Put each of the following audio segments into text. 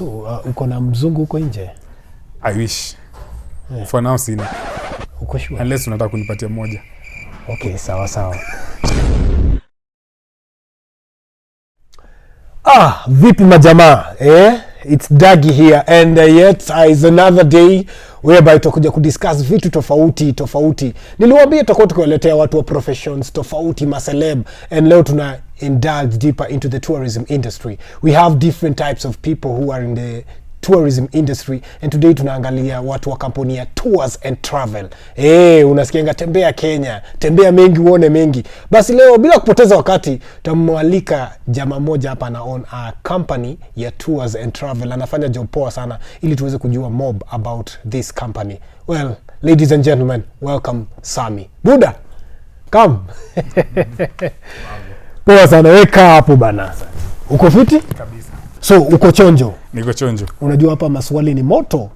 So uko na mzungu huko nje? I wish. For now sina. Uko sure? Unless unataka kunipatia moja. Okay, sawa. Vipi majamaa? It's Dagi here and yet is another day whereby tutakuja kudiscuss vitu tofauti. Niliwaambia tutakuwa tukiwaletea watu wa professions tofauti, maceleb, and leo tuna indulge deeper into the tourism industry. We have different types of people who are in the tourism industry, and today tunaangalia watu wa kampuni ya Tours and Travel. Unasikianga tembea Kenya, tembea mengi uone mengi. Basi leo bila kupoteza wakati tutamwalika jamaa mmoja hapa na own a company ya Tours and Travel. Anafanya job poa sana ili tuweze kujua mob about this company. Well, ladies and gentlemen, welcome Sammy. Buda, come. Poa sana, weka hapo bana. Uko fiti? Kabisa. So uko chonjo? Niko chonjo. Unajua hapa maswali ni moto.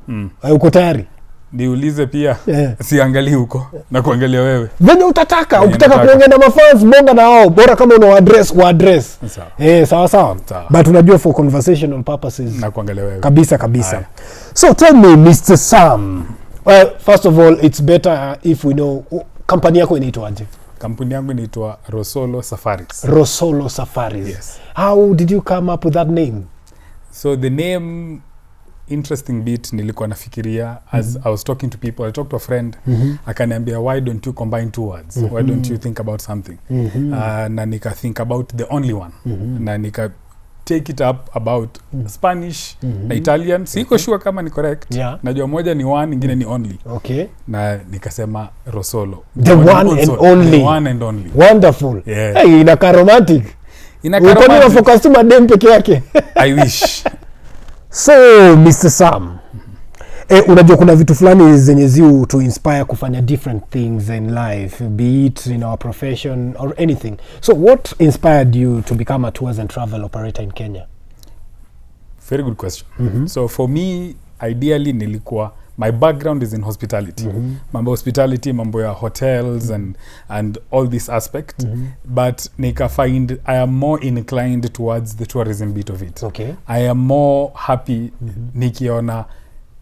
Uko tayari? Niulize pia. Siangalii huko na kuangalia wewe. Venye utataka. Ukitaka kuongea na mafans bonga na wao. Bora kama una address. Sawa. But unajua for conversational purposes na kuangalia wewe. Kabisa. Aye. So tell me Mr. Sam. Well, first of all, it's better if we know company yako inaitwaje? Kampuni yangu inaitwa Rosolo Safaris. Rosolo Safaris. Yes. How did you come up with that name? So the name, interesting bit, nilikuwa nafikiria as I was talking to people. I talked to a friend, akaniambia, why don't you combine two words? Why don't you think about something? Na nika think about the only one. Na nika take it up about Spanish na Italian. Siko sure kama ni correct. Yeah. Najua moja ni one, ingine ni only. Okay. Na nikasema Rosolo. The one and only. The one and only. Wonderful. Yeah. Hey, inaka romantic. Uko focus tu madem peke yake. I wish. So Mr. Sam, unajua kuna vitu fulani zenye ziu to inspire kufanya different things in life, be it in our profession or anything. So what inspired you to become a tours and travel operator in Kenya? Very good question. So for me, ideally nilikuwa, my background is in hospitality. Mambo hospitality, mambo ya hotels and all this aspect. But nika find I am more inclined towards the tourism bit of it. Okay. I am more happy nikiona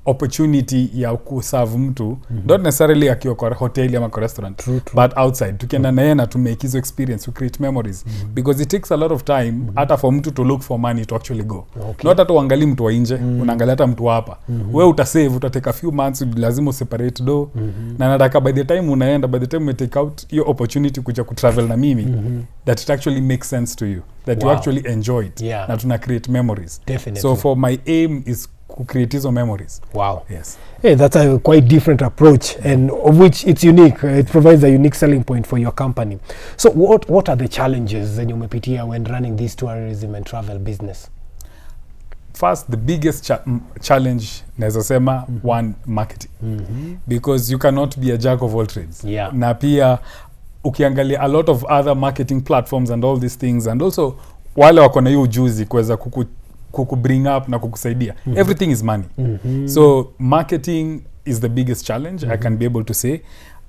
opportunity ya kuserve mtu, not necessarily akiwa kwa hotel ama kwa restaurant, true. But outside tukienda na yeye na to make hizo experience, to create memories, because it takes a lot of time hata for mtu to look for money to actually go. Okay. Not hata uangalie mtu wa nje, unaangalia hata mtu hapa. Wewe utasave, utatake a few months, lazima separate do. Na nataka by the time unaenda, by the time you take out your opportunity kuja kutravel na mimi, that it actually makes sense to you, that you actually enjoy it. Yeah. Na tuna create memories. Definitely. So for my aim is create hizo memories. Wow. Yes. Hey, that's a quite different approach, and of which it's unique. It provides a unique selling point for your company. So what are the challenges that you umepitia when running this tourism and travel business? First, the biggest challenge, naweza sema, one, marketing. Because you cannot be a jack of all trades. Yeah. Na pia ukiangalia a lot of other marketing platforms and all these things, and also wale wako na hiyo ujuzi kuweza kuku bring up na kukusaidia. Everything is money. So marketing is the biggest challenge, I can be able to say.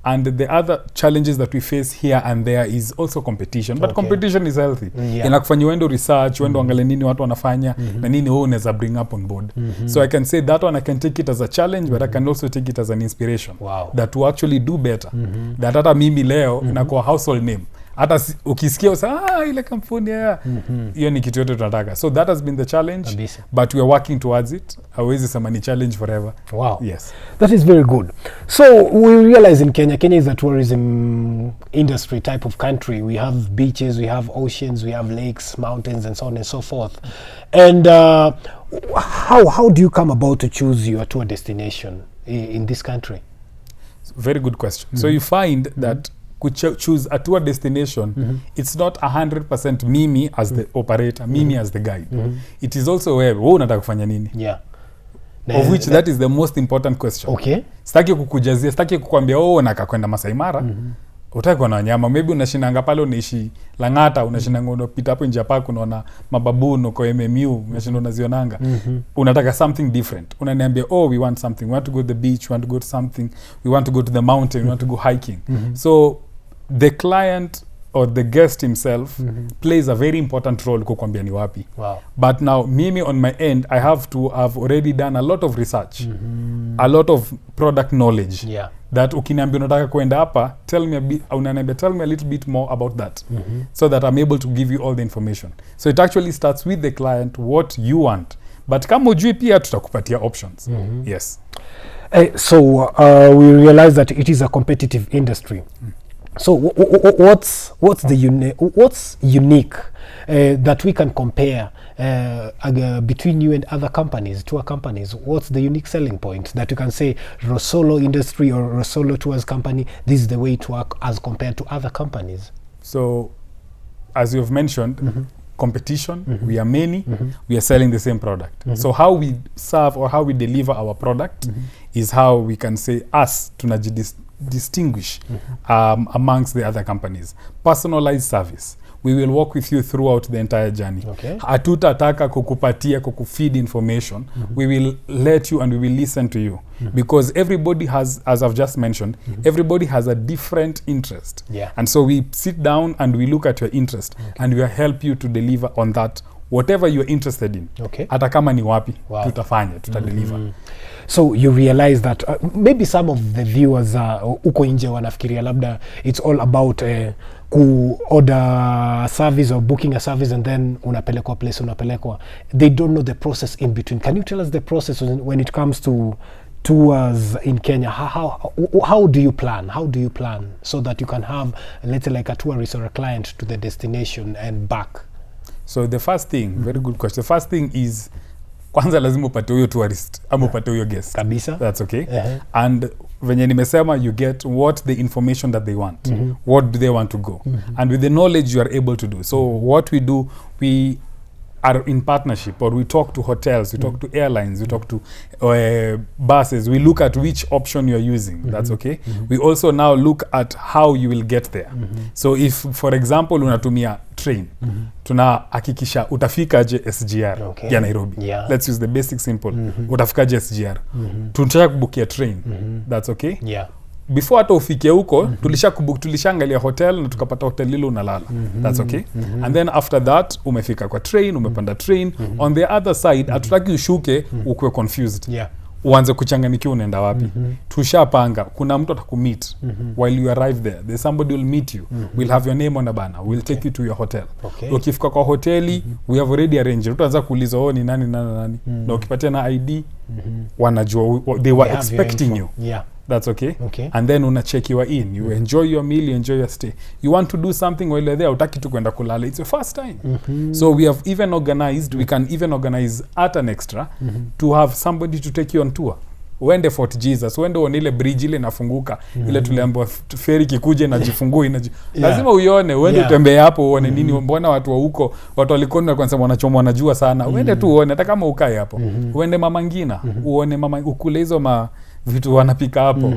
And the other challenges that we face here and there is also competition. But competition is healthy. Inakufanya uende research, uende angalia nini watu wanafanya, na nini wewe unaweza bring up on board. So I can say that one, I can take it as a challenge, but I can also take it as an inspiration. Wow. That will actually do better. That hata mimi leo inakuwa household name. Hata ukisikia ile kampuni hiyo ni kitu yote tunataka. So that has been the challenge. Abisa. But we are working towards it. Hawezi sema ni challenge forever. Wow. Yes. That is very good. So we realize in Kenya is a tourism industry type of country. We have beaches, we have oceans, we have lakes, mountains, and so on and so forth. And how do you come about to choose your tour destination in this country? Very good question. So you find that choose a tour destination, it's not 100% mimi as the operator, mimi as the guide. It is also wewe unataka kufanya nini. Yeah. Of which that is the most important question. Okay. Sitaki kukujazia, sitaki kukwambia nataka kwenda Masai Mara. Utaki kuona wanyama, maybe unashinanga pale unaishi Lang'ata, unashinanga unapita hapo nje hapa unaona mababoon kwa MMU, unashinda unazionanga. Unataka something different. Unaniambia we want something. We want to go to the beach, we want to go to something. We want to go to the mountain, we want to go hiking. So the client or the guest himself plays a very important role kukwambia ni wapi. Wow. But now mimi on my end I have to have already done a lot of research, a lot of product knowledge. Yeah. That ukiniambia unataka kwenda hapa, tell me a little bit more about that, so that I'm able to give you all the information. So it actually starts with the client, what you want, but kama ujui pia tutakupatia options. Yes. So we realize that it is a competitive industry. So what's unique that we can compare between you and other companies, tour companies? What's the unique selling point that you can say Rosolo industry or Rosolo tours company, this is the way to work as compared to other companies? So as you've mentioned, competition, we are many, we are selling the same product. So how we serve or how we deliver our product is how we can say us distinguish amongst the other companies. Personalized service. We will walk with you throughout the entire journey. Hatutataka kukupatia kukufeed information. We will let you and we will listen to you. Because everybody has, as I've just mentioned, everybody has a different interest. And so we sit down and we look at your interest and we will help you to deliver on that, whatever you're interested in. Hata kama ni wapi, tutafanya, tutadeliver. So you realize that maybe some of the viewers uko nje wanafikiria labda it's all about order service or booking a service and then unapelekwa place unapelekwa. They don't know the process in between. Can you tell us the process when it comes to tours in Kenya? How do you plan? How do you plan so that you can have, let's say, like a tourist or a client to the destination and back? So the first thing, very good question. The first thing is, kwanza lazima upate huyo tourist ama upate huyo guest. Kabisa. That's okay. And venye nimesema, you get what the information that they want. What do they want to go? And with the knowledge you are able to do. So what we do, we are in partnership, or we talk to hotels, we talk to airlines, we talk to buses. We look at which option you are using. That's okay. We also now look at how you will get there. So if, for example, unatumia train, tunahakikisha utafikaje SGR ya Nairobi. Let's use the basic simple. Utafikaje SGR. Tunataka kubukia train. That's okay. Before hata ufike huko, tulishaangalia hotel na tukapata hotel lilo unalala. That's okay. And then after that, umefika kwa train, umepanda train. On the other side, hatutaki ushuke ukue confused. Uanze kuchanganikiwa unaenda wapi. Tushapanga, kuna mtu atakumeet while you arrive there. There's somebody will meet you. We'll have your name on a banner. We'll take you to your hotel. Ukifika kwa hoteli, we have already arranged. Utaanza kuuliza ni nani. Na ukipatia na ID, wanajua, they were expecting you. That's okay. And then unachekiwa in. You enjoy your meal, you enjoy your stay. You want to do something while you're there, utaki tu kwenda kulala. It's your first time. So we have even organized, we can even organize at an extra to have somebody to take you on tour. Uende Fort Jesus, uende uone ile bridge ile inafunguka, ile tuliambiwa ferry kikuje na jifungui lazima uione, uende utembee hapo uone nini, mbona watu wa huko, watu walikona kwanza wanachoma wanajua sana. Uende tu uone, hata kama ukae hapo. Uende Mama Ngina, uone mama ukule hizo vitu wanapika hapo.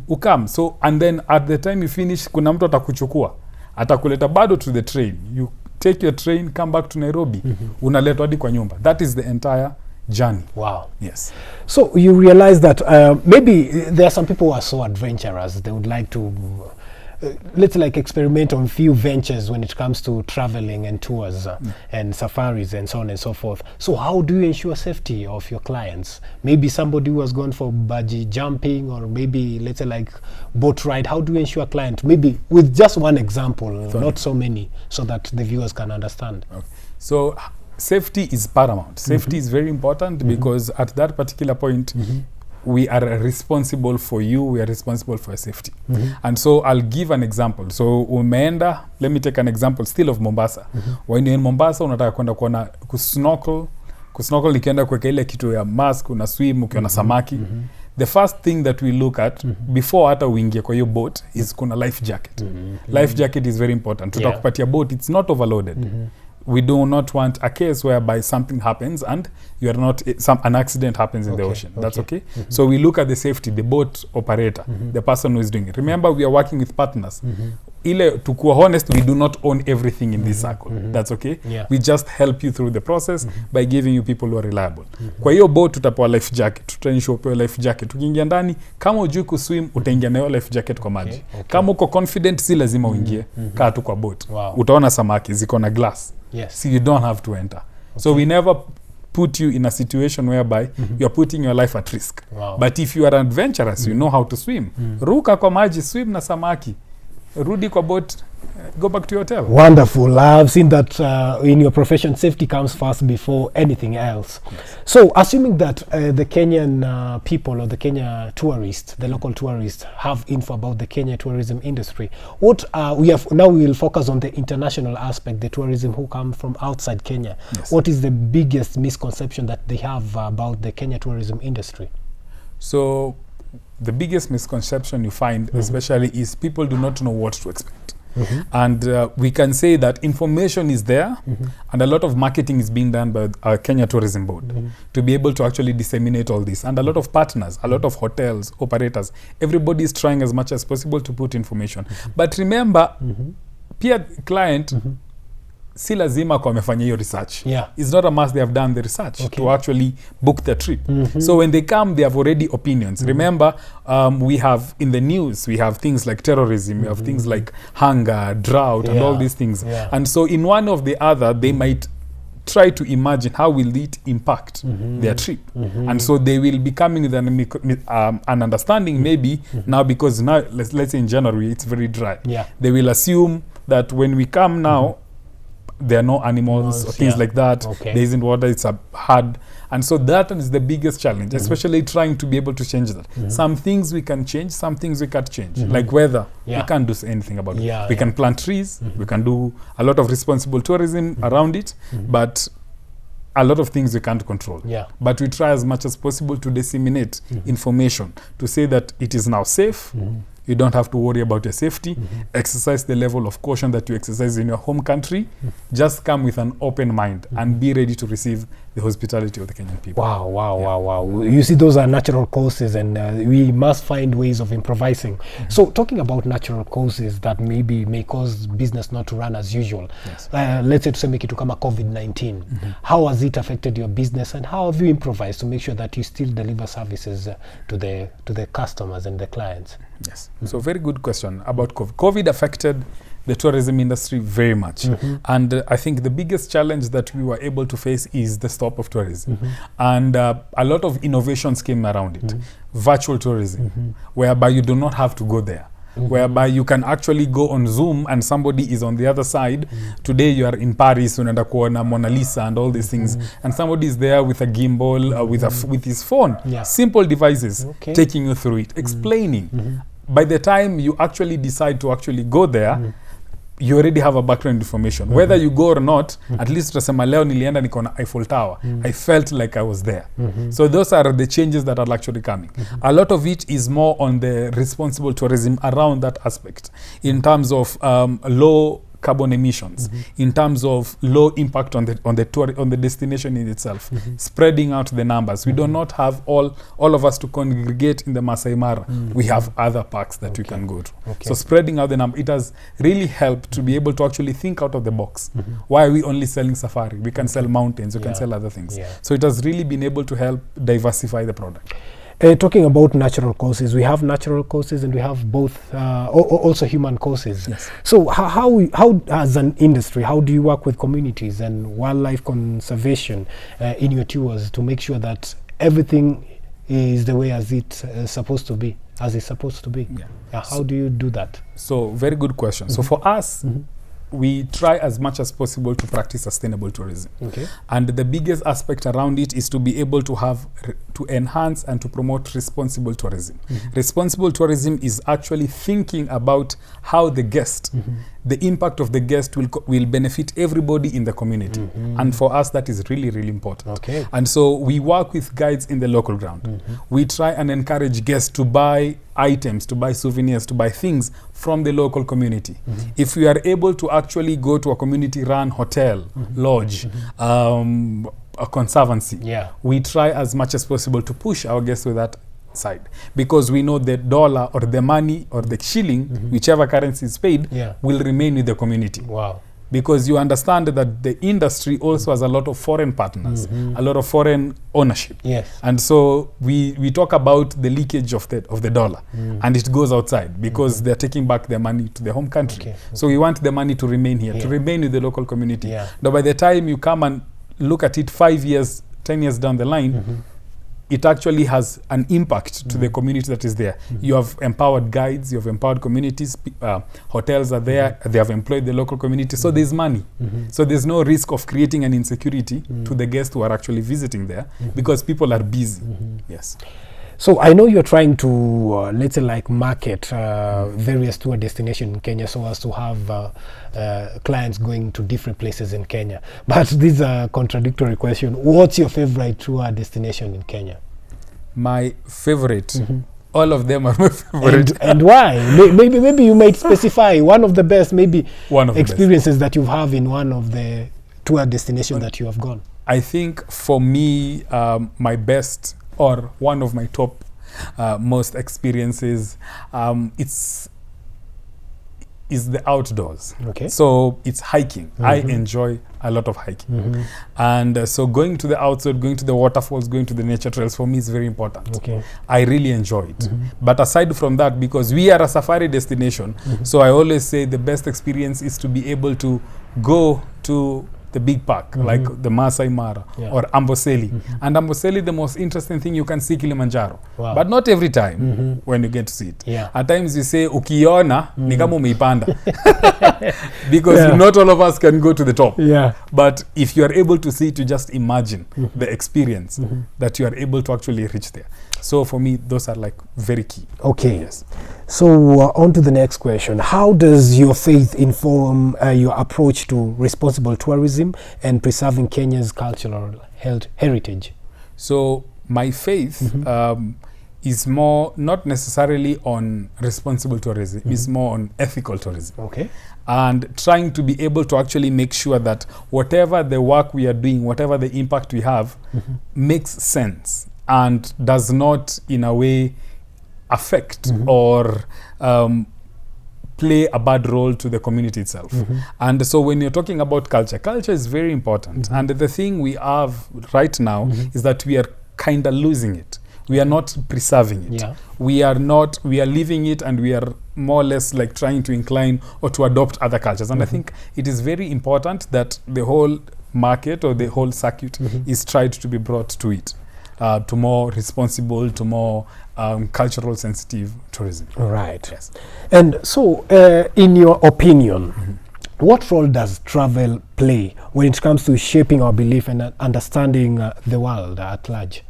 Ukam. So and then at the time you finish, kuna mtu atakuchukua, atakuleta bado to the train. You take your train, come back to Nairobi. Unaletwa hadi kwa nyumba. That is the entire journey. Wow. Yes. So you realize that maybe there are some people who are so adventurous, they would like to let's like experiment on few ventures when it comes to traveling and tours and safaris and so on and so forth. So how do you ensure safety of your clients? Maybe somebody who has gone for bungee jumping, or maybe let's say like boat ride. How do you ensure a client? Maybe with just one example, not so many, so that the viewers can understand. So safety is paramount. Safety is very important because at that particular point, we are responsible for you, we are responsible for your safety. And so I'll give an example. So umeenda, let me take an example still of Mombasa. When you're in Mombasa, unataka kwenda kuona kusnorkel nikienda kuweka ile kitu ya mask, una swim ukiona samaki. The first thing that we look at before hata uingie kwa hiyo boat is kuna life jacket. Life jacket is very important. Tutakupatia boat, it's not overloaded. We do not want a case whereby something happens and you are not an accident happens in the ocean. That's okay. So we look at the safety, the boat operator, the person who is doing it. Remember, we are working with partners. ile to be honest, we do not own everything in this circle. That's okay. Yeah. We just help you through the process by giving you people who are reliable. Kwa hiyo boat tutapewa life jacket, tutanishow pewa life jacket. Ukiingia ndani kama hujui kuswim utaingia nayo life jacket kwa maji. Okay. Kama uko confident si lazima uingie, kaa tu kwa boat. Wow. Utaona samaki ziko na glass. Yes. So you don't have to enter. Okay. So we never put you in a situation whereby you are putting your life at risk. Wow. But if you are adventurous, you know how to swim. Ruka kwa maji, swim na samaki. Rudi kwa boat, go back to your hotel. Wonderful. I've seen that in your profession, safety comes first before anything else. Yes. So, assuming that the Kenyan people or the Kenya tourists, the local tourists, have info about the Kenya tourism industry, what we will focus on the international aspect, the tourism who come from outside Kenya. Yes. What is the biggest misconception that they have about the Kenya tourism industry? So, the biggest misconception you find, especially, is people do not know what to expect. And we can say that information is there, and a lot of marketing is being done by our Kenya Tourism Board to be able to actually disseminate all this. And a lot of partners, a lot of hotels, operators, everybody is trying as much as possible to put information. But remember, peer client, si lazima kwa wamefanya hiyo research. Yeah. It's not a must they have done the research to actually book their trip. So when they come, they have already opinions. Remember, we have in the news, we have things like terrorism, we have things like hunger, drought, and all these things. Yeah. And so in one of the other, they might try to imagine how will it impact their trip. And so they will be coming with an understanding maybe now, because now, let's say in January, it's very dry. Yeah. They will assume that when we come now, there are no animals or things like that. Okay. There isn't water, it's a hard. And so that is the biggest challenge, especially trying to be able to change that. Some things we can change, some things we can't change. Like weather, we can't do anything about it. We can plant trees, we can do a lot of responsible tourism around it, but a lot of things we can't control. Yeah. But we try as much as possible to disseminate information to say that it is now safe. You don't have to worry about your safety. Exercise the level of caution that you exercise in your home country. Just come with an open mind and be ready to receive the hospitality of the Kenyan people. Wow. You see, those are natural causes, and we must find ways of improvising. So, talking about natural causes that maybe may cause business not to run as usual. Yes. Let's say tuseme kitu kama COVID-19. How has it affected your business, and how have you improvised to make sure that you still deliver services to the customers and the clients? Yes. So very good question about COVID. COVID affected the tourism industry very much. And I think the biggest challenge that we were able to face is the stop of tourism. And a lot of innovations came around it. Virtual tourism, whereby you do not have to go there. Whereby you can actually go on Zoom and somebody is on the other side. Today you are in Paris, unaenda kuona Mona Lisa and all these things, and somebody is there with a gimbal, with his phone. Simple devices, taking you through it, explaining. By the time you actually decide to actually go there, you already have a background information. Whether you go or not, at least utasema leo nilienda niko na Eiffel Tower. I felt like I was there. So those are the changes that are actually coming. A lot of it is more on the responsible tourism around that aspect, in terms of low carbon emissions, in terms of low impact on the destination in itself, spreading out the numbers. We do not have all of us to congregate in the Masai Mara. We have other parks that we can go to. So spreading out the number, it has really helped to be able to actually think out of the box. Why are we only selling safari? We can sell mountains, we can sell other things. So it has really been able to help diversify the product. Talking about natural causes, we have natural causes and we have both, also human causes. Yes. So how as an industry, how do you work with communities and wildlife conservation in your tours to make sure that everything is the way as it's supposed to be, as it's supposed to be? How do you do that? So very good question. So for us, we try as much as possible to practice sustainable tourism. And the biggest aspect around it is to be able to have to enhance and to promote responsible tourism. Responsible tourism is actually thinking about how the guest, the impact of the guest will benefit everybody in the community. And for us, that is really, really important. And so we work with guides in the local ground. We try and encourage guests to buy items, to buy souvenirs, to buy things from the local community. If we are able to actually go to a community-run hotel, lodge, a conservancy, we try as much as possible to push our guests with that side, because we know the dollar or the money or the shilling, whichever currency is paid, will remain with the community. Wow. Because you understand that the industry also has a lot of foreign partners, a lot of foreign ownership. Yes. And so we talk about the leakage of the dollar, and it goes outside because they're taking back their money to their home country. Okay. So we want the money to remain here, to remain with the local community. Yeah. Now by the time you come and look at it 5 years, 10 years down the line, it actually has an impact to the community that is there. You have empowered guides, you have empowered communities, hotels are there, they have employed the local community, so there's money. So there's no risk of creating an insecurity to the guests who are actually visiting there, because people are busy. Yes. So I know you're trying to, let's say, like market various tour destinations in Kenya so as to have clients going to different places in Kenya. But this is a contradictory question. What's your favorite tour destination in Kenya? My favorite. All of them are my favorite. And why? Maybe you might specify one of the best, maybe one of experiences that you have in one of the tour destinations that you have gone. I think for me, my best, or one of my top most experiences, is the outdoors. Okay. So it's hiking. I enjoy a lot of hiking. And so going to the outside, going to the waterfalls, going to the nature trails, for me is very important. Okay. I really enjoy it. But aside from that, because we are a safari destination, so I always say the best experience is to be able to go to the big park, like the Masai Mara or Amboseli. And Amboseli, the most interesting thing, you can see Kilimanjaro. Wow. But not every time when you get to see it. Yeah. At times you say, ukiona, ni kama umeipanda. Because not all of us can go to the top. Yeah. But if you are able to see it, you just imagine the experience that you are able to actually reach there. So for me, those are like very key. Okay. Yes. So on to the next question. How does your faith inform your approach to responsible tourism and preserving Kenya's cultural heritage? So my faith is more not necessarily on responsible tourism, it's more on ethical tourism. Okay. And trying to be able to actually make sure that whatever the work we are doing, whatever the impact we have, makes sense and does not in a way affect or play a bad role to the community itself. And so when you're talking about culture, culture is very important. And the thing we have right now is that we are kind of losing it. We are not preserving it. Yeah. We are leaving it, and we are more or less like trying to incline or to adopt other cultures. And I think it is very important that the whole market or the whole circuit is tried to be brought to it. To more responsible, to more cultural sensitive tourism. Right. Yes. And so, in your opinion, what role does travel play when it comes to shaping our belief and understanding the world at large?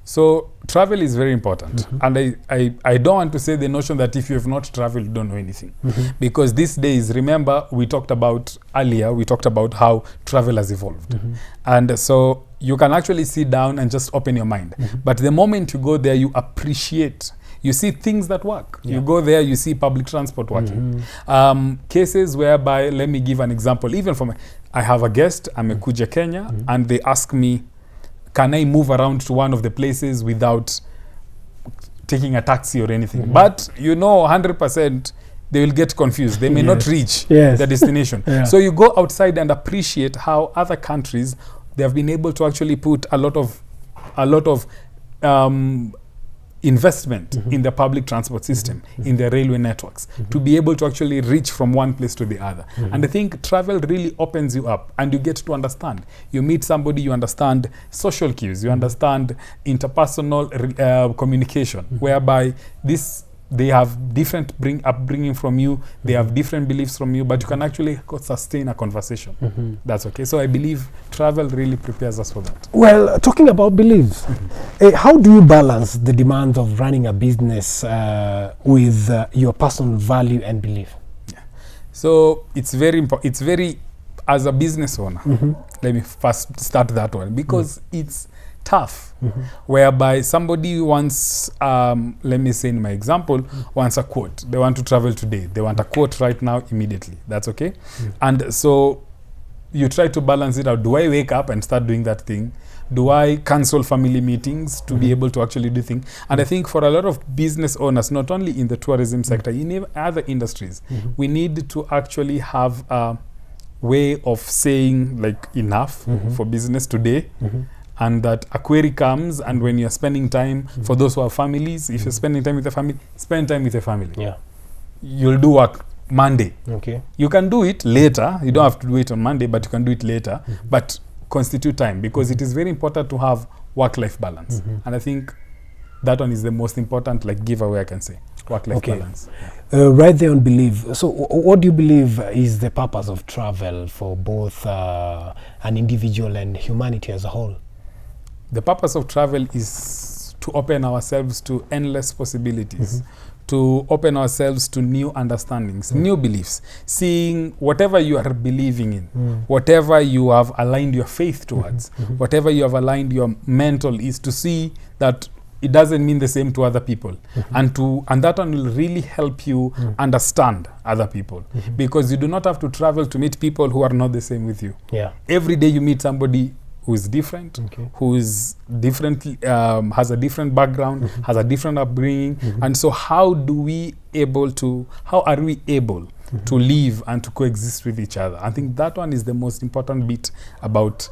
So travel is very important. And I don't want to say the notion that if you have not traveled, you don't know anything. Because these days, remember, we talked about how travel has evolved. And so you can actually sit down and just open your mind. But the moment you go there, you appreciate. You see things that work. You go there, you see public transport working. Cases whereby, let me give an example. Even for I have a guest, amekuja Kenya, and they ask me, can I move around to one of the places without taking a taxi or anything? But 100% they will get confused. They may not reach the destination. So you go outside and appreciate how other countries, they have been able to actually put a lot of investment in the public transport system, in the railway networks, to be able to actually reach from one place to the other. And I think travel really opens you up, and you get to understand. You meet somebody, you understand social cues, you understand interpersonal communication, whereby they have different upbringing from you, they have different beliefs from you, but you can actually sustain a conversation. That's okay. So I believe travel really prepares us for that. Well, talking about beliefs, how do you balance the demands of running a business with your personal value and belief? So it's very important. It's very, as a business owner, let me first start that one, because it's tough, whereby somebody wants, let me say in my example, wants a quote. They want to travel today. They want a quote right now, immediately. That's okay. And so you try to balance it out. Do I wake up and start doing that thing? Do I cancel family meetings to be able to actually do things? And I think for a lot of business owners, not only in the tourism sector, in other industries, we need to actually have a way of saying like enough for business today. And that a query comes, and when you're spending time, for those who have families, if you're spending time with the family, spend time with the family. Yeah. You'll do work Monday. Okay. You can do it later. You don't have to do it on Monday, but you can do it later. But constitute time, because it is very important to have work-life balance. And I think that one is the most important like giveaway I can say. Work-life balance. Right there on belief. So what do you believe is the purpose of travel for both an individual and humanity as a whole? The purpose of travel is to open ourselves to endless possibilities, to open ourselves to new understandings, new beliefs, seeing whatever you are believing in, whatever you have aligned your faith towards, whatever you have aligned your mental is, to see that it doesn't mean the same to other people, and that one will really help you understand other people, because you do not have to travel to meet people who are not the same with you. Yeah. Every day you meet somebody who is different, who is different, has a different background, has a different upbringing, and so how are we able to live and to coexist with each other? I think that one is the most important bit about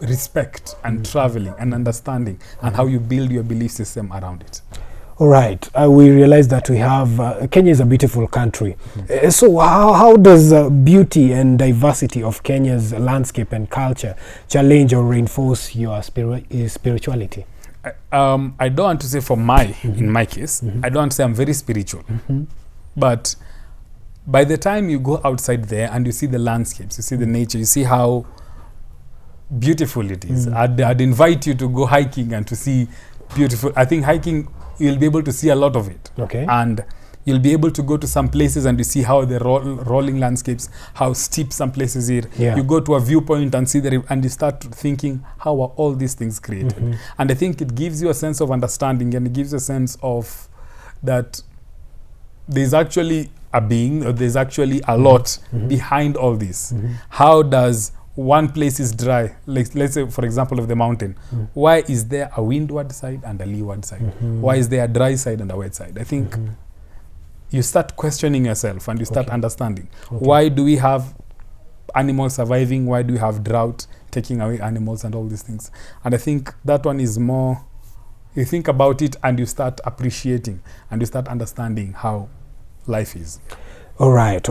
respect and traveling and understanding, and how you build your belief system around it. All right. We realize that we have Kenya is a beautiful country. So how does beauty and diversity of Kenya's landscape and culture challenge or reinforce your spirituality? I don't want to say in my case, I don't want to say I'm very spiritual. But by the time you go outside there and you see the landscapes, you see the nature, you see how beautiful it is. I'd invite you to go hiking and to see beautiful. I think hiking, you'll be able to see a lot of it. Okay. And you'll be able to go to some places and you see how the rolling landscapes, how steep some places are. Yeah. You go to a viewpoint and see and you start thinking, how are all these things created? And I think it gives you a sense of understanding, and it gives you a sense of that there's actually a being, or there's actually a lot behind all this. How does one place is dry, like let's say for example of the mountain, why is there a windward side and a leeward side? Why is there a dry side and a wet side? I think you start questioning yourself and you start understanding, why do we have animals surviving, why do we have drought taking away animals and all these things? And I think that one is more, you think about it and you start appreciating and you start understanding how life is. All right.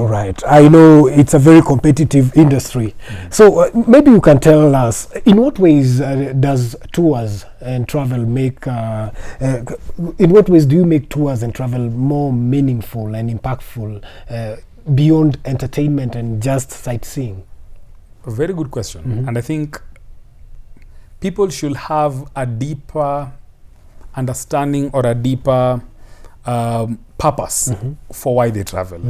I know it's a very competitive industry. So maybe you can tell us, in what ways does tours and travel make, in what ways do you make tours and travel more meaningful and impactful beyond entertainment and just sightseeing? A very good question. And I think people should have a deeper understanding or a deeper purpose for why they travel.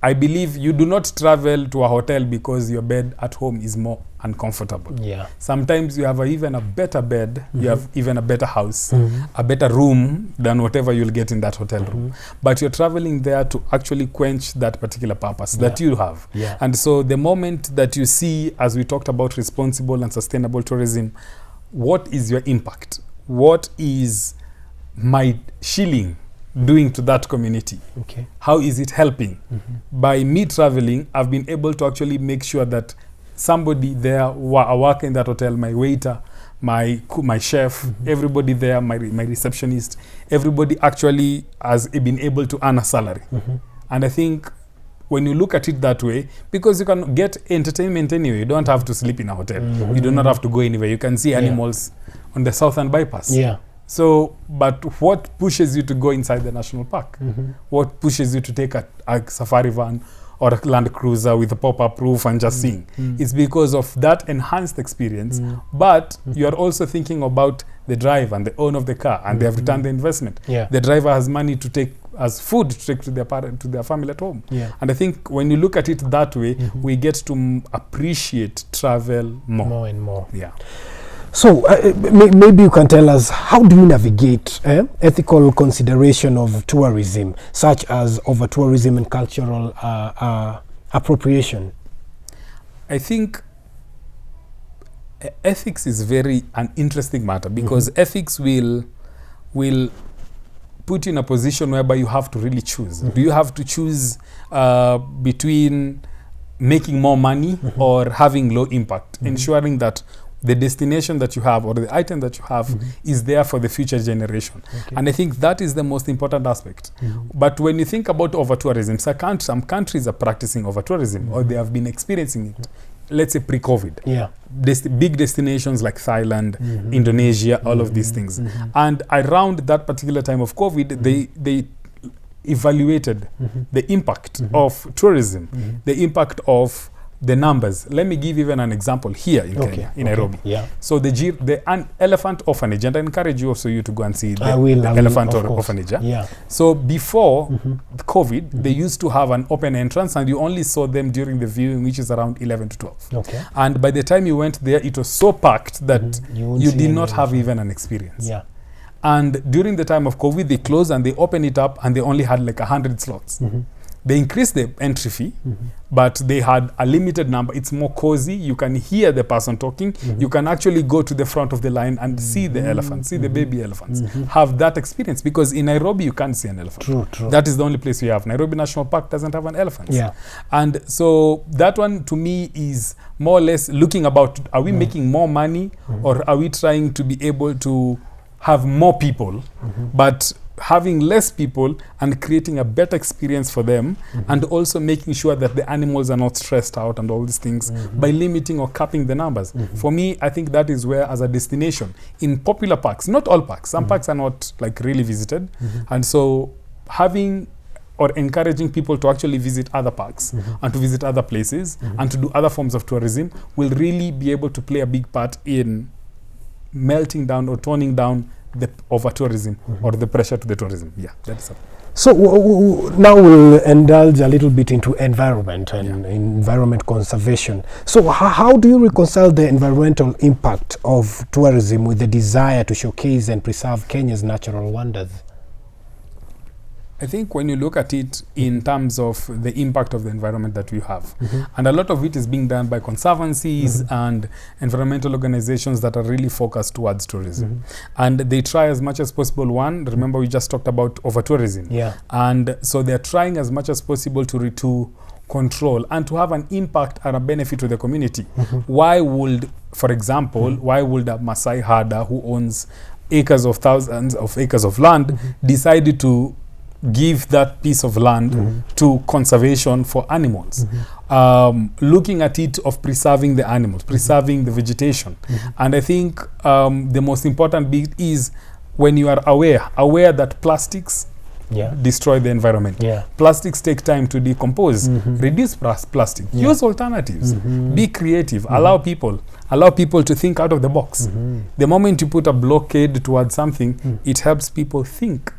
I believe you do not travel to a hotel because your bed at home is more uncomfortable. Yeah. Sometimes you have even a better bed, you have even a better house, a better room than whatever you'll get in that hotel room. But you're traveling there to actually quench that particular purpose that you have. Yeah. And so the moment that you see, as we talked about responsible and sustainable tourism, what is your impact? What is my shilling doing to that community? Okay. How is it helping? By me traveling, I've been able to actually make sure that somebody there working in that hotel, my waiter, my chef, everybody there, my receptionist, everybody actually has been able to earn a salary. And I think when you look at it that way, because you can get entertainment anyway, you don't have to sleep in a hotel. You do not have to go anywhere. You can see animals on the Southern Bypass. Yeah. So, but what pushes you to go inside the national park? What pushes you to take a safari van or a Land Cruiser with a pop-up roof and just sing? It's because of that enhanced experience, but you're also thinking about the driver and the owner of the car, and they have returned the investment. Yeah. The driver has money to take, as food to take to their family at home. Yeah. And I think when you look at it that way, we get to appreciate travel more. More and more. Yeah. So maybe you can tell us, how do you navigate ethical consideration of tourism, such as over-tourism and cultural appropriation? I think Ethics is very an interesting matter because ethics will put you in a position whereby you have to really choose. Do you have to choose between making more money or having low impact, ensuring that the destination that you have or the item that you have is there for the future generation? And I think that is the most important aspect. But when you think about over-tourism, some countries are practicing over-tourism or they have been experiencing it, let's say pre-COVID. Yeah. Big destinations like Thailand, Indonesia, all of these things. And around that particular time of COVID, they evaluated the impact of tourism, the impact of the numbers. Let me give even an example here in Kenya, in Nairobi. Yeah. So the elephant orphanage, and I encourage you also to go and see the I elephant will, orphanage. Yeah. So before COVID, they used to have an open entrance and you only saw them during the viewing, which is around 11 to 12. Okay. And by the time you went there, it was so packed that you did not have even an experience. Yeah. And during the time of COVID, they closed and they opened it up and they only had like 100 slots. They increased the entry fee, but they had a limited number. It's more cozy. You can hear the person talking. You can actually go to the front of the line and see the elephants, see the baby elephants, have that experience. Because in Nairobi, you can't see an elephant. True. That is the only place we have. Nairobi National Park doesn't have an elephant. Yeah. And so that one to me is more or less looking about, are we making more money or are we trying to be able to have more people, but having less people and creating a better experience for them, and also making sure that the animals are not stressed out and all these things by limiting or capping the numbers. For me, I think that is where, as a destination, in popular parks, not all parks, some parks are not like really visited, and so having or encouraging people to actually visit other parks and to visit other places and to do other forms of tourism will really be able to play a big part in melting down or toning down the over-tourism or the pressure to the tourism. Yeah, that's it. So now we'll indulge a little bit into environment and environment conservation. So how do you reconcile the environmental impact of tourism with the desire to showcase and preserve Kenya's natural wonders? I think when you look at it in terms of the impact of the environment that we have, and a lot of it is being done by conservancies and environmental organizations that are really focused towards tourism. And they try as much as possible. One, remember we just talked about over-tourism. Yeah. And so they're trying as much as possible to control and to have an impact and a benefit to the community. Why would, for example, why would a Maasai herder who owns thousands of acres of land decide to give that piece of land to conservation for animals? Looking at it of preserving the animals, preserving the vegetation. And I think the most important bit is when you are aware that plastics destroy the environment. Plastics take time to decompose. Reduce plastic. Use alternatives. Be creative. Allow people to think out of the box. The moment you put a blockade towards something, it helps people think,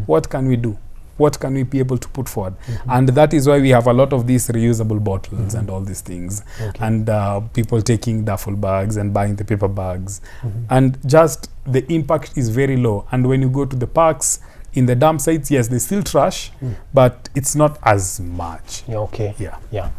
what can we do? What can we be able to put forward? And that is why we have a lot of these reusable bottles and all these things. And people taking duffel bags and buying the paper bags. And just the impact is very low. And when you go to the parks, in the dump sites, yes, they still trash, but it's not as much. Yeah.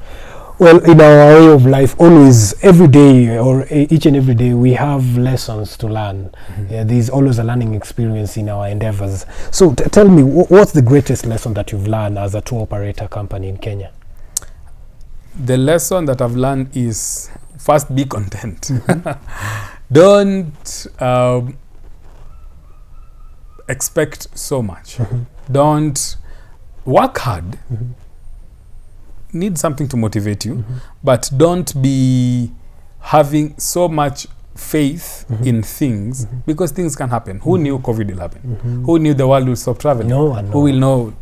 Well, in our way of life, always, every day or each and every day, we have lessons to learn. There's always a learning experience in our endeavors. So tell me, what's the greatest lesson that you've learned as a tour operator company in Kenya? The lesson that I've learned is, first, be content. Don't expect so much. Don't work hard. Need something to motivate you, but don't be having so much faith in things, because things can happen. Who knew COVID will happen? Who knew the world will stop traveling? No one. Who will know?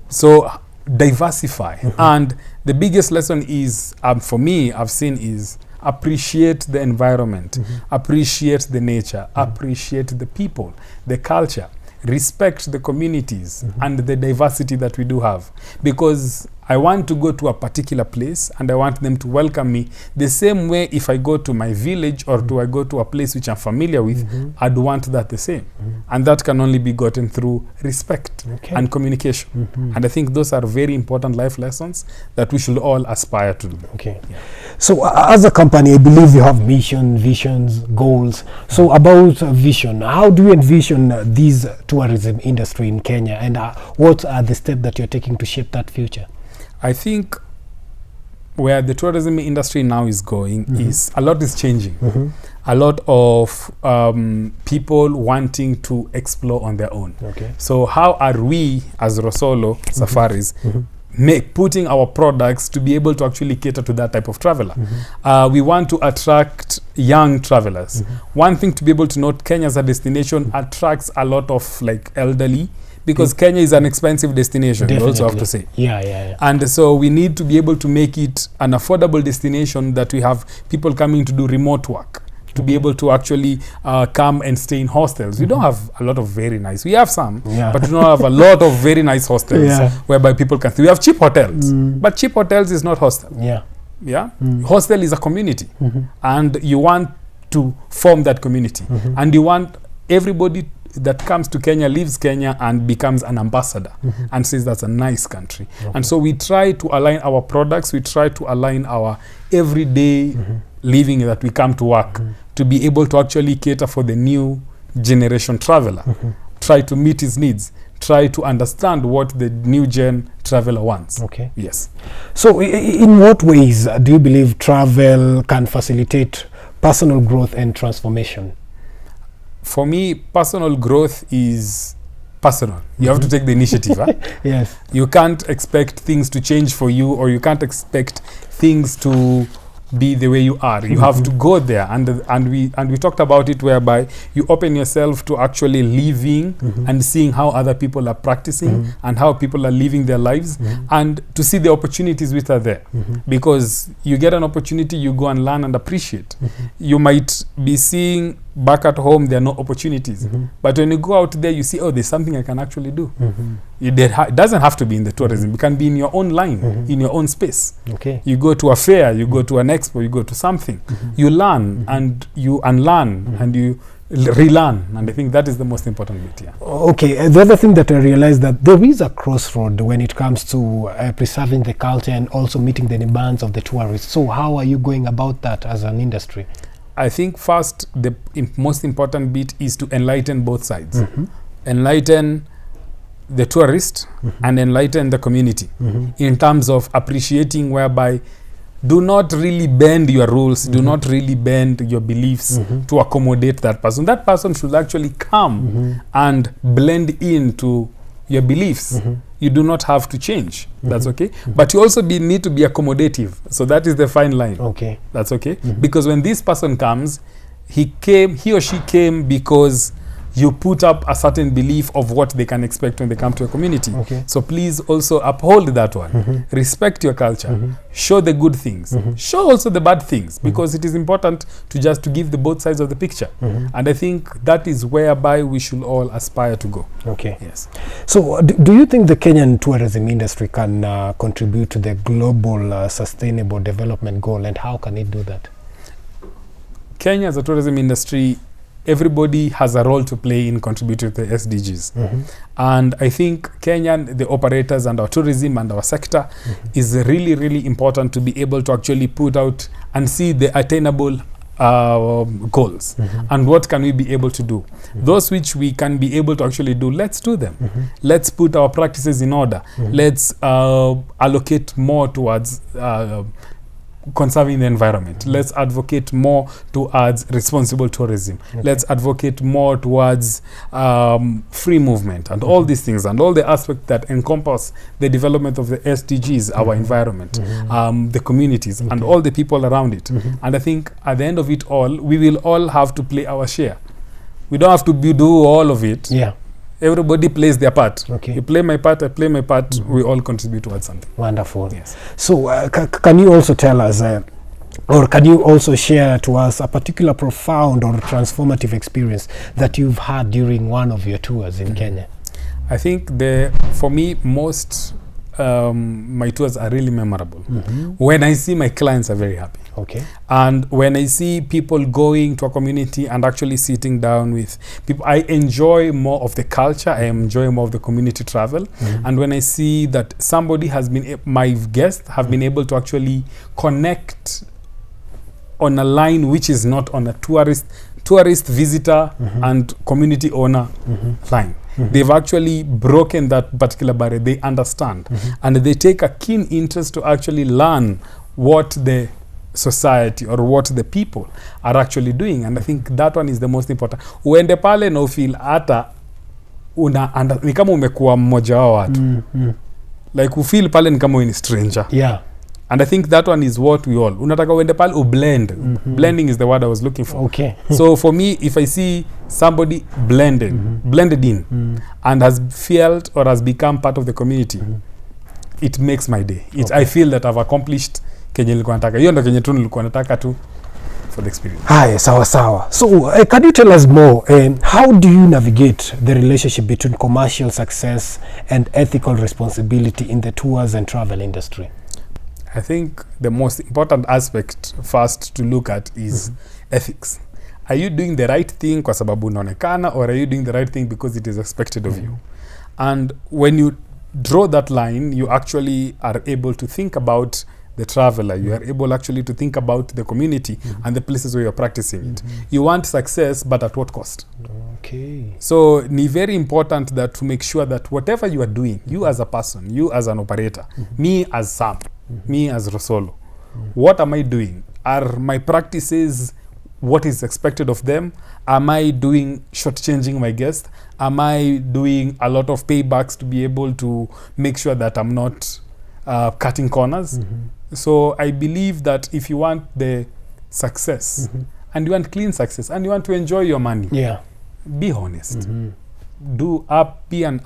So diversify. And the biggest lesson is, for me, I've seen is appreciate the environment, appreciate the nature, appreciate the people, the culture. Respect the communities and the diversity that we do have. Because I want to go to a particular place and I want them to welcome me the same way if I go to my village or do I go to a place which I'm familiar with, I'd want that the same. And that can only be gotten through respect and communication. And I think those are very important life lessons that we should all aspire to do. Okay. Yeah. So as a company, I believe you have mission, visions, goals. So about vision, how do you envision this tourism industry in Kenya, and what are the steps that you're taking to shape that future? I think where the tourism industry now is going is a lot is changing. A lot of people wanting to explore on their own. Okay. So how are we as Rosolo Safaris putting our products to be able to actually cater to that type of traveler? We want to attract young travelers. One thing to be able to note, Kenya as a destination attracts a lot of like elderly, because Kenya is an expensive destination. You also have to say. Yeah. And so we need to be able to make it an affordable destination that we have people coming to do remote work, to be able to actually come and stay in hostels. We don't have a lot of very nice. We have some, but we don't have a lot of very nice hostels whereby people can stay. We have cheap hotels, but cheap hotels is not hostel. Hostel is a community, and you want to form that community, and you want everybody that comes to Kenya, leaves Kenya and becomes an ambassador and says that's a nice country. And so we try to align our products, we try to align our everyday living that we come to work to be able to actually cater for the new generation traveler, try to meet his needs, try to understand what the new gen traveler wants. Okay. Yes. So in what ways do you believe travel can facilitate personal growth and transformation? For me, personal growth is personal. You have to take the initiative. Yes. You can't expect things to change for you, or you can't expect things to be the way you are. You have to go there, and we talked about it, whereby you open yourself to actually living and seeing how other people are practicing and how people are living their lives, and to see the opportunities which are there. Because you get an opportunity, you go and learn and appreciate. You might be seeing back at home there are no opportunities, but when you go out there, you see, oh, there's something I can actually do. It doesn't have to be in the tourism. It can be in your own line, in your own space. Okay. You go to a fair, you go to an expo, you go to something, you learn and you unlearn and you relearn, and I think that is the most important bit. Okay, the other thing that I realized, that there is a crossroad when it comes to preserving the culture and also meeting the demands of the tourists. So how are you going about that as an industry? I think first, the most important bit is to enlighten both sides. Enlighten the tourist and enlighten the community in terms of appreciating, whereby do not really bend your rules, do not really bend your beliefs to accommodate that person. That person should actually come and blend into your beliefs. You do not have to change. That's okay. But you also need to be accommodative. So that is the fine line. Okay. That's okay. Because when this person comes, he or she came because you put up a certain belief of what they can expect when they come to a community. Okay. So please also uphold that one. Respect your culture. Show the good things. Show also the bad things, because it is important to give the both sides of the picture. And I think that is whereby we should all aspire to go. Okay. Yes. So do you think the Kenyan tourism industry can contribute to the global sustainable development goal, and how can it do that? Kenya as a tourism industry, everybody has a role to play in contributing to the SDGs. And I think Kenyan, the operators and our tourism and our sector is really, really important to be able to actually put out and see the attainable goals. And what can we be able to do? Those which we can be able to actually do, let's do them. Let's put our practices in order. Let's allocate more towards conserving the environment. Let's advocate more towards responsible tourism. Let's advocate more towards free movement and all these things and all the aspects that encompass the development of the SDGs, our environment, the communities and all the people around it. And I think at the end of it all, we will all have to play our share. We don't have to do all of it. Yeah. Everybody plays their part. Okay. You play my part, I play my part. We all contribute towards something. Wonderful. Yes. So can you also tell us, or can you also share to us a particular profound or transformative experience that you've had during one of your tours in Kenya? I think for me, most my tours are really memorable. When I see my clients are very happy. Okay. And when I see people going to a community and actually sitting down with people, I enjoy more of the culture, I enjoy more of the community travel. And when I see that somebody has been, my guests have been able to actually connect on a line which is not on a tourist visitor and community owner line. They've actually broken that particular barrier. They understand. And they take a keen interest to actually learn what the society or what the people are actually doing. And I think that one is the most important. Uende pale no feel hata ni kama umekuwa mmoja wa watu. Like ufeel pale ni kama ni stranger. Yeah. And I think that one is what we all. Unataka uende pale ublend. Blending is the word I was looking for. Okay. So for me, if I see somebody blended in and has felt or has become part of the community, it makes my day. I feel that I've accomplished kenye nilikuwa nataka. Hiyo ndo kenye tu nilikuwa nataka tu for the experience. Hi, sawa. So can you tell us more? How do you navigate the relationship between commercial success and ethical responsibility in the tours and travel industry? I think the most important aspect first to look at is ethics. Are you doing the right thing kwa sababu unaonekana, or are you doing the right thing because it is expected of you? And when you draw that line, you actually are able to think about the traveler. You are able actually to think about the community and the places where you're practicing it. You want success, but at what cost? Okay. So ni very important that to make sure that whatever you are doing, you as a person, you as an operator, me as Sam, me as Rosolo, what am I doing? Are my practices what is expected of them? Am I doing shortchanging my guests? Am I doing a lot of paybacks to be able to make sure that I'm not cutting corners? So I believe that if you want the success and you want clean success and you want to enjoy your money, be honest. Be an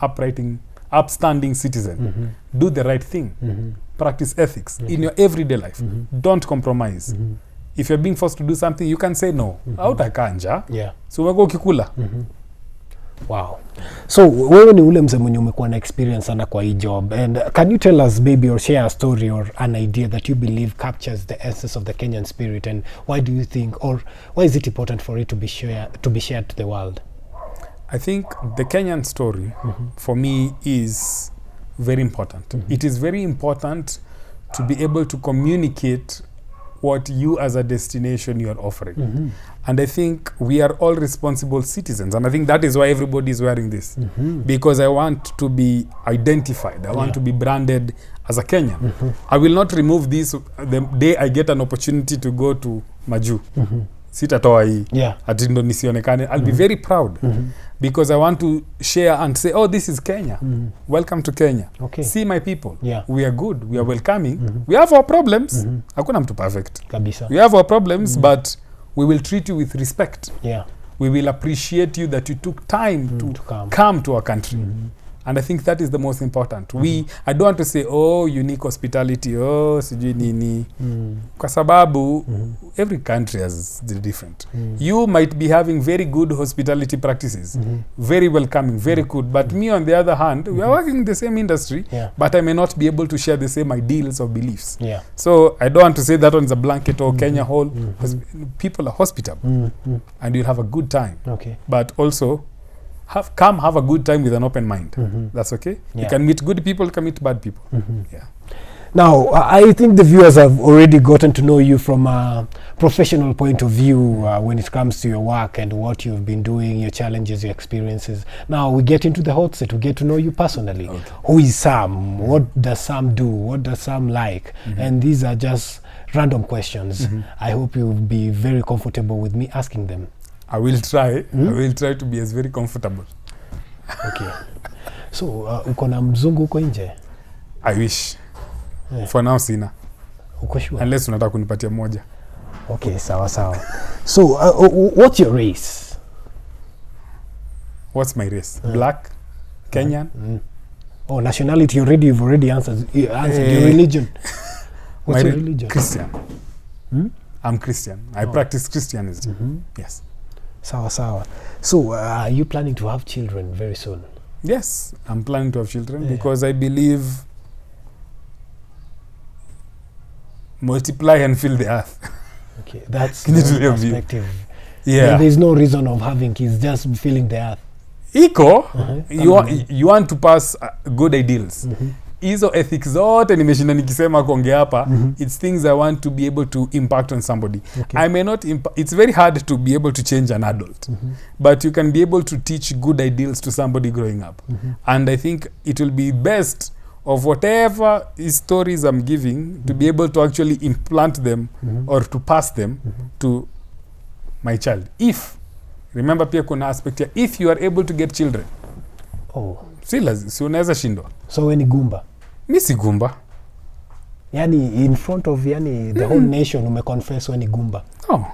upstanding citizen. Do the right thing. Practice ethics in your everyday life. Don't compromise. If you're being forced to do something, you can say no. Hautakanja. So umekuwa ukikula. Wow. So wewe ni ule mzee mwenye umekuwa na experience sana kwa hii job, and can you tell us maybe or share a story or an idea that you believe captures the essence of the Kenyan spirit, and why do you think, or why is it important for it to be shared to the world? I think the Kenyan story for me is very important. It is very important to be able to communicate what you as a destination you are offering. And I think we are all responsible citizens, and I think that is why everybody is wearing this, because I want to be identified. I want to be branded as a Kenyan. I will not remove this the day I get an opportunity to go to Maju. Sitatoa hii. Ati ndo nisionekane. I'll be very proud because I want to share and say, oh, this is Kenya. Welcome to Kenya. See my people. We are good. We are welcoming. We have our problems. Hakuna mtu perfect. Kabisa. We have our problems, but we will treat you with respect. We will appreciate you that you took time to come to our country. And I think that is the most important. I don't want to say, oh, unique hospitality, oh, sijui nini. Kwa sababu, every country has the different. You might be having very good hospitality practices, very welcoming, very good. But me, on the other hand, we are working in the same industry, but I may not be able to share the same ideals or beliefs. So I don't want to say that one is a blanket or Kenya whole. People are hospitable, and you'll have a good time. But also, have a good time with an open mind. That's okay. You can meet good people, you can meet bad people. Now, I think the viewers have already gotten to know you from a professional point of view when it comes to your work and what you've been doing, your challenges, your experiences. Now, we get into the hot seat. We get to know you personally. Who is Sam? What does Sam do? What does Sam like? And these are just random questions. I hope you'll be very comfortable with me asking them. I will try. I will try to be as very comfortable. So, uko na mzungu uko nje? I wish. For now, sina. Uko sure? Unless unataka kunipatia moja. Sawa. So, what's your race? What's my race? Black? Kenyan? Oh, nationality already, you've already answered your religion. What's your religion? Christian. I'm Christian. I practice Christianism. Yes. Sawa. So, are you planning to have children very soon? Yes, I'm planning to have children because I believe multiply and fill the earth. Okay, that's Can you the do your view? perspective. Yeah. There's no reason of having kids, just filling the earth. Iko, Uh-huh. you want to pass good ideals. Hizo ethics zote nimeshinda nikisema kuongea hapa, it's things I want to be able to impact on somebody. Okay. I may not it's very hard to be able to change an adult, but you can be able to teach good ideals to somebody growing up. And I think it will be best of whatever stories I'm giving to be able to actually implant them or to pass them to my child. If, remember pia kuna aspect ya if you are able to get children. Oh. Si unaweza shindwa. So we ni gumba. Mi si gumba. Yani in front of yani the whole nation umeconfess we ni gumba. No.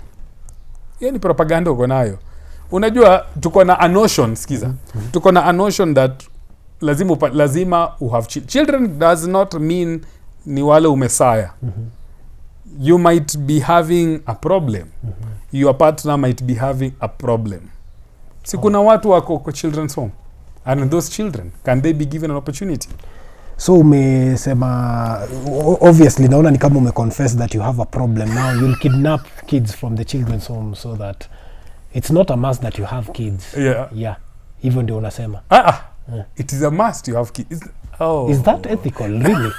Hiyo ni propaganda uko nayo. Unajua tuko na a notion, skiza. Tuko na a notion that lazima you have children does not mean ni wale umesaya. You might be having a problem. Your partner might be having a problem. Si kuna watu wako kwa children's home. And those children, can they be given an opportunity? So umesema, obviously naona ni kama umeconfess that you have a problem now. You'll kidnap kids from the children's home so that it's not a must that you have kids. Yeah. Yeah. Hivyo ndio unasema. It is a must you have kids. Is that ethical, really?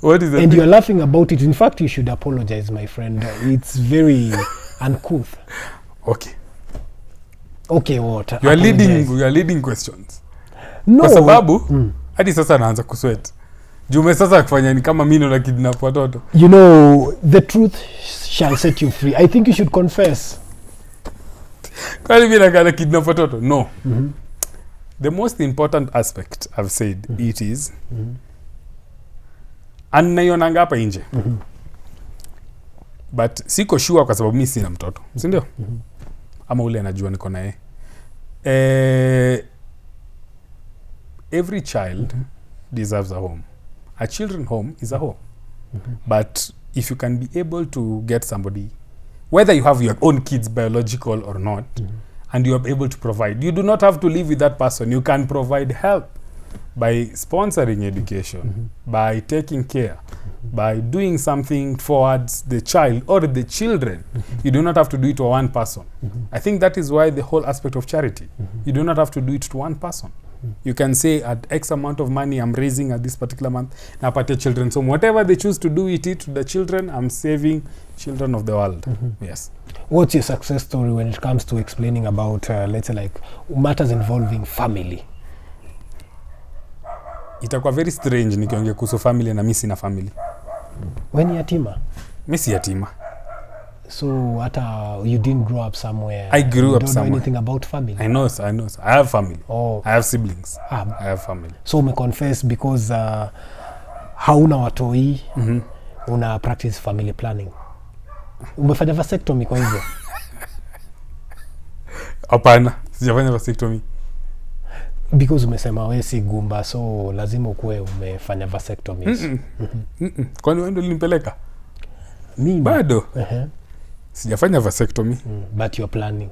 What is that? And you're laughing about it. In fact, you should apologize, my friend. It's very uncouth. Okay. Okay, what? You are leading questions. No. Kwa sababu hadi sasa naanza kusweat. Jume sasa kufanya ni kama mimi na kidnap watoto. You know, the truth shall set you free. I think you should confess. Kwani mimi na kidnap watoto? No. The most important aspect I've said it is anaionanga hapa nje. But siko sure kwa sababu mimi sina mtoto. Si ndio? Ama ule anajua niko naye. Every child deserves a home. A children's home is a home. But if you can be able to get somebody, whether you have your own kids, biological or not, and you are able to provide, you do not have to live with that person. You can provide help by sponsoring education, by taking care, by doing something towards the child or the children. You do not have to do it to one person. I think that is why the whole aspect of charity. You do not have to do it to one person. You can say at X amount of money I'm raising at this particular month, napate children. So whatever they choose to do with it to the children, I'm saving children of the world. Yes. What's your success story when it comes to explaining about, let's say, like matters involving family? Itakuwa very strange nikiongea kuhusu family na mimi sina family. When you yatima? Mimi si yatima. So hata you didn't grow up somewhere. I grew you up don't somewhere. know anything about family. I know. I have family. Oh. I have siblings. Ah. I have family. So umeconfess because hauna watoi, una practice family planning. Umefanya vasectomy kwa hivyo? Hapana, sijafanya vasectomy. Because umesema wewe si gumba, so lazima ukuwe umefanya vasectomy. Kwani wewe ndio ulinipeleka? Mimi Bado. Sijafanya vasectomy. But you're planning.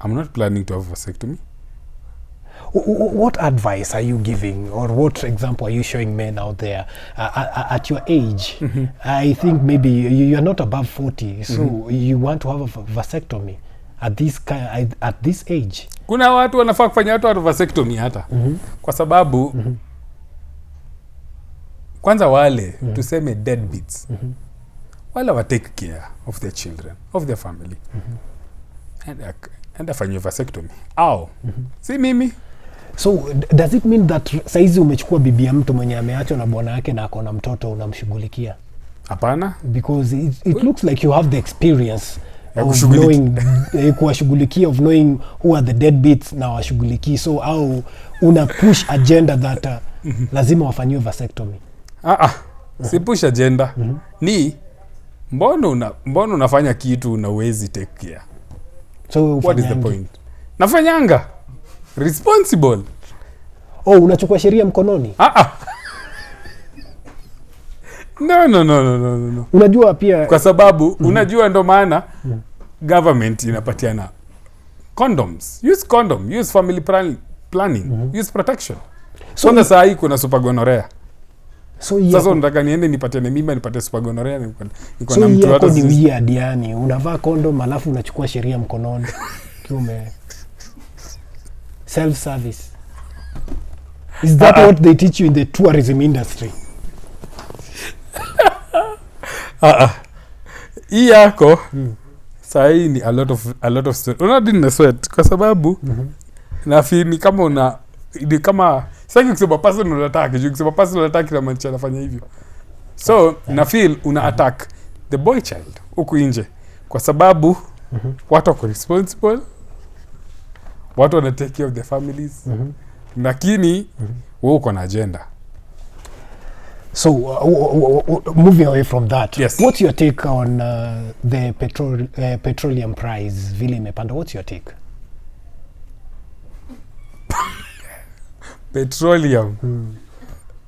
I'm not planning to have vasectomy. What advice are you giving, or what example are you showing men out there at your age? I think maybe you are not above 40, so you want to have a vasectomy at this age. Kuna watu wanafaa kufanya hata vasectomy hata. Kwa sababu kwanza wale tuseme deadbeats. Wale wa take care of their children, of their family. And afanye vasectomy. Si mimi. So does it mean that saizi umechukua bibi ya mtu mwenye ameachwa na bwana yake na akona mtoto unamshughulikia? Hapana. Because it looks like you have the experience of knowing kuwashughulikia, of knowing who are the deadbeats na washughulikii. So au una push agenda that lazima wafanyiwe vasectomy? Si push agenda. Ni mbona unafanya kitu na uwezi take care? So what is the point? Nafanyanga responsible. Unachukua sheria mkononi? No. Unajua pia kwa sababu unajua ndo maana government inapatiana condoms. Use condom, use family planning, use protection. So saa hii kuna super gonorrhea. So Sasa unataka niende nipate mimba, nipate super gonorrhea, niko so na mtu hata hata ni weird yani. Unavaa condom alafu unachukua sheria mkononi. Kiume. Self service. Is that what they teach you in the tourism industry? Hii yako saa hii ni a lot of story. Unadi na sweat kwa sababu na feel ni kama ni kama sasa kusema personal attack, kusema personal attack na mancha anafanya hivyo. So na feel una attack the boy child huku nje kwa sababu watu wako responsible, watu wana take care of the families, lakini wewe uko na agenda. So moving away from that, yes. What's your take on the petroleum price vile imepanda? What's your take? Petroleum,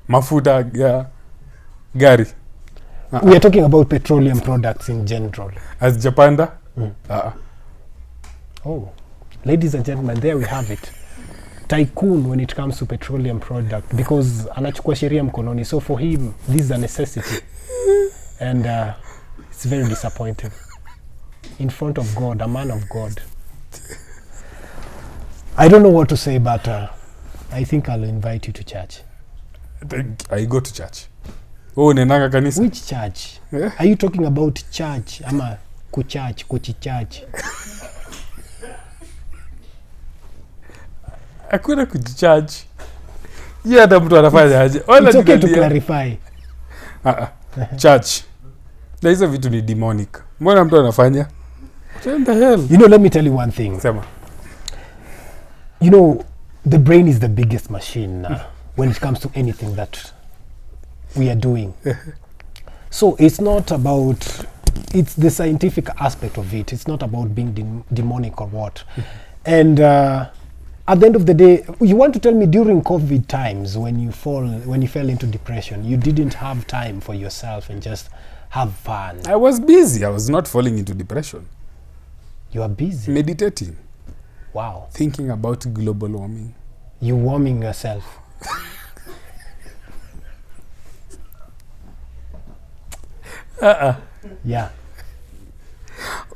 mafuta ya gari. We are talking about petroleum products in general. As Japanda? Oh, ladies and gentlemen, there we have it. Tycoon when it comes to petroleum product, because anachukua sheria mkononi, so for him this is a necessity, and it's very disappointing in front of God, a man of God. I don't know what to say, but I think I'll invite you to church. I go to church. Oh, nenanga kanisa. Which church? Yeah. Are you talking about church ama kuchurch? Hakuna kujicharge. Yeye hata mtu anafanya aje. It's okay to clarify. Church. Na hizo vitu ni demonic. Mbona mtu anafanya? What the hell? You know, let me tell you one thing. Sema. You know, the brain is the biggest machine when it comes to anything that we are doing. So it's not about, it's the scientific aspect of it. It's not about being demonic or what. And at the end of the day, you want to tell me during COVID times when you fell into depression, you didn't have time for yourself and just have fun. I was busy. I was not falling into depression. You are busy. Meditating. Wow. Thinking about global warming. You warming yourself. Yeah.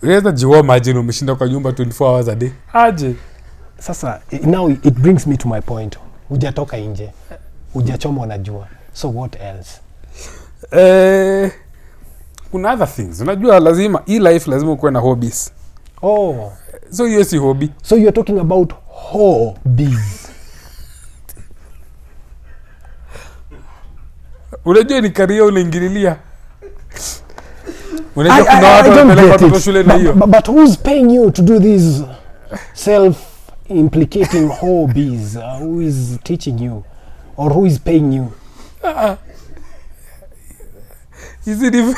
Unaweza jiwa majini umeshinda kwa nyumba 24 hours a day. Aje. Sasa now it brings me to my point. Hujatoka nje. Hujachomwa na jua. So what else? Kuna other things. Unajua lazima hii life lazima ukuwe na hobbies. Oh. So hiyo si hobby. So you're talking about hobbies. Unajua ni career unaingililia. Unajua kuna watu wanapeleka watoto shule na hiyo. But who's paying you to do these self-implicating hobbies? Who is teaching you? Or who is paying you? Is it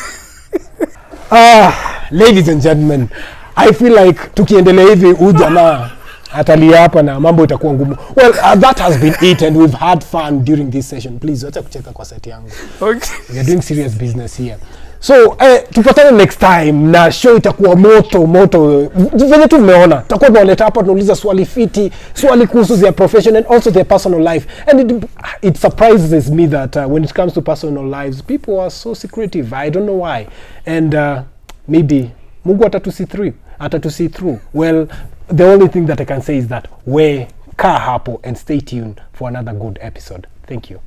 ladies and gentlemen, I feel like tukiendelea hivi ujamaa atalia hapa na mambo itakuwa ngumu. Well, that has been it and we've had fun during this session. Please, wacha kucheka kwa set yangu. Okay. We are doing serious business here. So, tupatane next time na show itakuwa moto. Venye tu mmeona, tutakuwa tunaleta hapa tunauliza swali fiti, swali kuhusu their profession and also their personal life. And it surprises me that when it comes to personal lives, people are so secretive. I don't know why. And maybe Mungu atatusi through. Well, the only thing that I can say is that Wee Kaa Hapo and stay tuned for another good episode. Thank you.